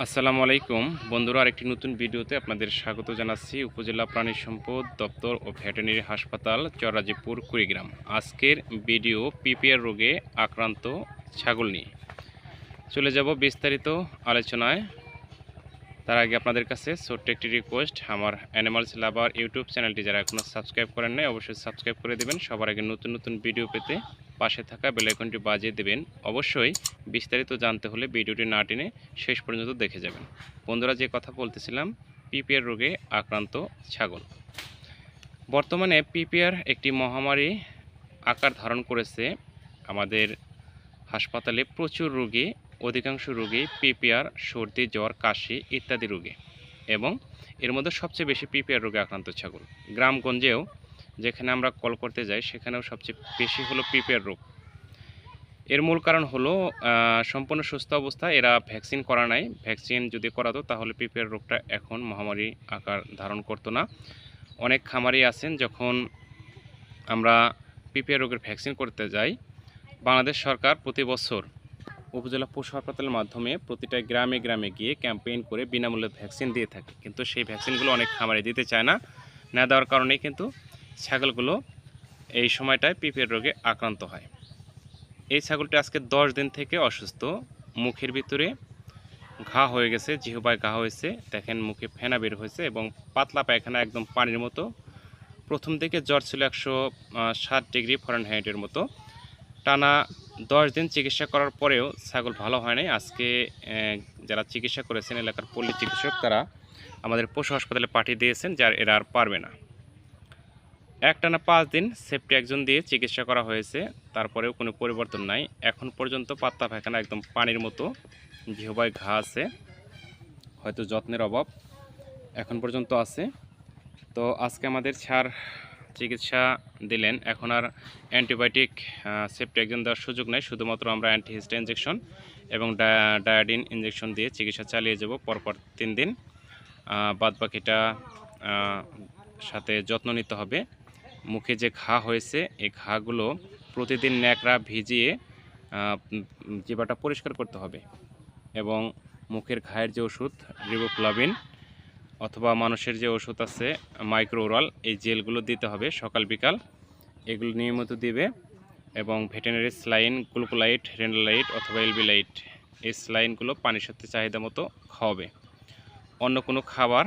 আসসালামু আলাইকুম বন্ধুরা, আরেকটি নতুন ভিডিওতে আপনাদের স্বাগত জানাচ্ছি। উপজেলা প্রাণী সম্পদ দপ্তর ও ভেটেরিনারি হাসপাতাল, চরাজিপুর, কুড়িগ্রাম। আজকের ভিডিও পিপিআর রোগে আক্রান্ত ছাগল নিয়ে। চলে যাব বিস্তারিত আলোচনায়। তার আগে আপনাদের কাছে ছোট্ট একটি রিকোয়েস্ট, আমার অ্যানিমালস লাভার ইউটিউব চ্যানেলটি যারা এখনও সাবস্ক্রাইব করেন নাই অবশ্যই সাবস্ক্রাইব করে দেবেন। সবার আগে নতুন নতুন ভিডিও পেতে পাশে থাকা বেল আইকনটি বাজিয়ে দেবেন। অবশ্যই বিস্তারিত জানতে হলে ভিডিওটি না টেনে শেষ পর্যন্ত দেখে যাবেন। বন্ধুরা, যে কথা বলতেছিলাম, পিপিআর রোগে আক্রান্ত ছাগল। বর্তমানে পিপিআর একটি মহামারী আকার ধারণ করেছে। আমাদের হাসপাতালে প্রচুর রোগী, অধিকাংশ রোগী পিপিআর, সর্দি, জ্বর, কাশি ইত্যাদি রোগে, এবং এর মধ্যে সবচেয়ে বেশি পিপিআর রোগে আক্রান্ত ছাগল। গ্রামগঞ্জেও যেখানে আমরা কল করতে যাই সেখানেও সবচেয়ে বেশি হলো পিপিআর রোগ। এর মূল কারণ হলো সম্পূর্ণ সুস্থ অবস্থায় এরা ভ্যাকসিন করা নাই। ভ্যাকসিন যদি করাতো তাহলে পিপিআর রোগটা এখন মহামারী আকার ধারণ করতো না। অনেক খামারি আছেন, যখন আমরা পিপিআর রোগের ভ্যাকসিন করতে যাই, বাংলাদেশ সরকার প্রতি বছর উপজেলা পশু হাসপাতালের মাধ্যমে প্রতিটা গ্রামে গ্রামে গিয়ে ক্যাম্পেইন করে বিনামূল্যে ভ্যাকসিন দিয়ে থাকে। কিন্তু সেই ভ্যাকসিনগুলো অনেক খামারে দিতে চায় না। না দেওয়ার কারণেই কিন্তু ছাগলগুলো এই সময়টায় পিপিআর রোগে আক্রান্ত হয়। এই ছাগলটি আজকে 10 দিন থেকে অসুস্থ। মুখের ভিতরে ঘা হয়ে গেছে, জিহ্বায় ঘা হয়েছে, দেখেন মুখে ফেনা বের হয়েছে এবং পাতলা পায়খানা, একদম পানির মতো। প্রথম থেকে জ্বর ছিল 107 ডিগ্রি ফারেনহাইটের মতো। টানা 10 দিন চিকিৎসা করার পরেও ছাগল ভালো হয় নাই। আজকে যারা চিকিৎসা করেছেন এলাকার পল্লী চিকিৎসক, তারা আমাদের পশু হাসপাতালে পাঠিয়ে দিয়েছেন, যার এরা আর পারবে না। একটানা 5 দিন সেফটি একজন দিয়ে চিকিৎসা করা হয়েছে, তারপরেও কোনো পরিবর্তন নাই। এখন পর্যন্ত পাতলা পায়খানা, একদম পানির মতো, জিহ্বায় ঘা আছে, হয়তো যত্নের অভাব এখন পর্যন্ত আছে। তো আজকে আমাদের ছাড় চিকিৎসা দিলেন। এখন আর অ্যান্টিবায়োটিক সেফটি একজন দেওয়ার সুযোগ নেই। শুধুমাত্র আমরা অ্যান্টিহিস্টা ইঞ্জেকশন এবং ডায়াডিন ইঞ্জেকশন দিয়ে চিকিৎসা চালিয়ে যাব পরপর 3 দিন। বাদবাকিটা সাথে যত্ন নিতে হবে। মুখে যে ঘা হয়েছে এই ঘাগুলো প্রতিদিন ন্যাকড়া ভিজিয়ে জিহ্বাটা পরিষ্কার করতে হবে, এবং মুখের ঘায়ের যে ওষুধ রিবোফ্লাভিন অথবা মানুষের যে ওষুধ আছে মাইক্রোওরাল, এই জেলগুলো দিতে হবে সকাল বিকাল। এগুলো নিয়মিত দিবে, এবং ভেটেরিনারি স্লাইন, গ্লুকোলাইট, রেনালাইট অথবা এলবিলাইট, এই স্লাইনগুলো পানির সাথে চাহিদা মতো খাওয়াবে। অন্য কোনো খাবার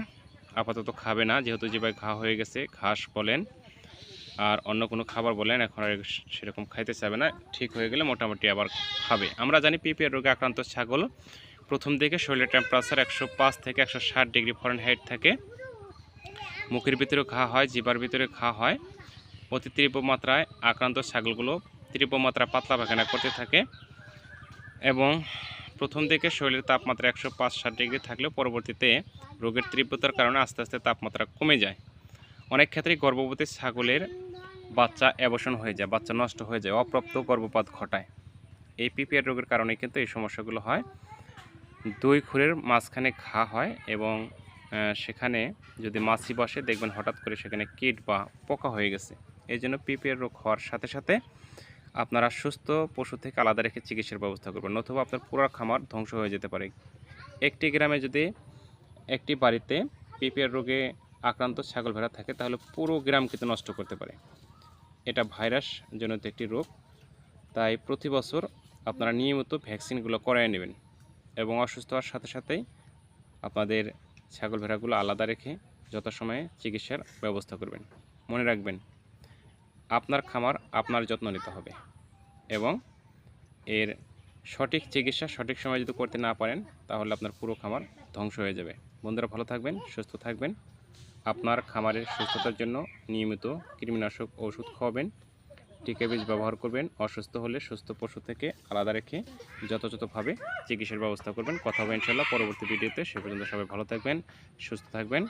আপাতত খাবে না, যেহেতু জিহ্বায় ঘা হয়ে গেছে। ঘাস বলেন আর অন্য কোনো খাবার বলেন এখন আর সেরকম খাইতে চাবে না। ঠিক হয়ে গেলে মোটামুটি আবার খাবে। আমরা জানি পিপিআর রোগে আক্রান্ত ছাগল প্রথম দিকে শরীরের টেম্পারেচার 105 থেকে 160 ডিগ্রি ফারেনহাইট থাকে। মুখের ভিতরে ঘা হয়, জিহ্বার ভিতরে ঘা হয়। অতি তীব্র মাত্রায় আক্রান্ত ছাগলগুলো তীব্র মাত্রায় পাতলা পায়খানা করতে থাকে, এবং প্রথম দিকে শরীরের তাপমাত্রা 105-160 ডিগ্রি থাকলেও পরবর্তীতে রোগের তীব্রতার কারণে আস্তে আস্তে তাপমাত্রা কমে যায়। অনেক ক্ষেত্রেই গর্ভবতী ছাগলের বাচ্চা অ্যাবর্শন হয়ে যায়, বাচ্চা নষ্ট হয়ে যায়, অপ্রাপ্ত গর্ভপাত ঘটায়। এই পিপিআর রোগের কারণে কিন্তু এই সমস্যাগুলো হয়। 2 খুরের মাঝখানে ঘা হয়, এবং সেখানে যদি মাছি বসে দেখবেন হঠাৎ করে সেখানে কীট বা পোকা হয়ে গেছে। এই জন্য পিপিআর রোগ হওয়ার সাথে সাথে আপনারা সুস্থ পশু থেকে আলাদা রেখে চিকিৎসার ব্যবস্থা করবেন, নতুবা আপনার পুরো খামার ধ্বংস হয়ে যেতে পারে। একটি গ্রামে যদি একটি বাড়িতে পিপিআর রোগে আক্রান্ত ছাগল ভেড়া থাকে তাহলে পুরো গ্রাম কিন্তু নষ্ট করতে পারে। এটা ভাইরাস জনিত একটি রোগ, তাই প্রতি বছর আপনারা নিয়মিত ভ্যাকসিনগুলো করায় নেবেন, এবং অসুস্থ হওয়ার সাথে সাথেই আপনাদের ছাগল ভেড়াগুলো আলাদা রেখে যথাসময়ে চিকিৎসার ব্যবস্থা করবেন। মনে রাখবেন, আপনার খামার আপনার যত্ন নিতে হবে, এবং এর সঠিক চিকিৎসা সঠিক সময় যদি করতে না পারেন তাহলে আপনার পুরো খামার ধ্বংস হয়ে যাবে। বন্ধুরা, ভালো থাকবেন, সুস্থ থাকবেন। আপনার খামারের সুস্থতার জন্য নিয়মিত কৃমিনাশক ওষুধ খাওয়াবেন, টিকা বীজ ব্যবহার করবেন। অসুস্থ হলে সুস্থ পশু থেকে আলাদা রেখে যথাযথভাবে চিকিৎসার ব্যবস্থা করবেন। কথা হবে ইনশাল্লাহ পরবর্তী ভিডিওতে। সে পর্যন্ত সবাই ভালো থাকবেন, সুস্থ থাকবেন।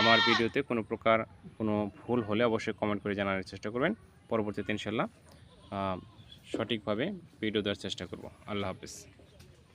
আমার ভিডিওতে কোনো প্রকার কোনো ভুল হলে অবশ্যই কমেন্ট করে জানার চেষ্টা করবেন। পরবর্তীতে ইনশাল্লাহ সঠিকভাবে ভিডিও দেওয়ার চেষ্টা করব। আল্লাহ হাফেজ।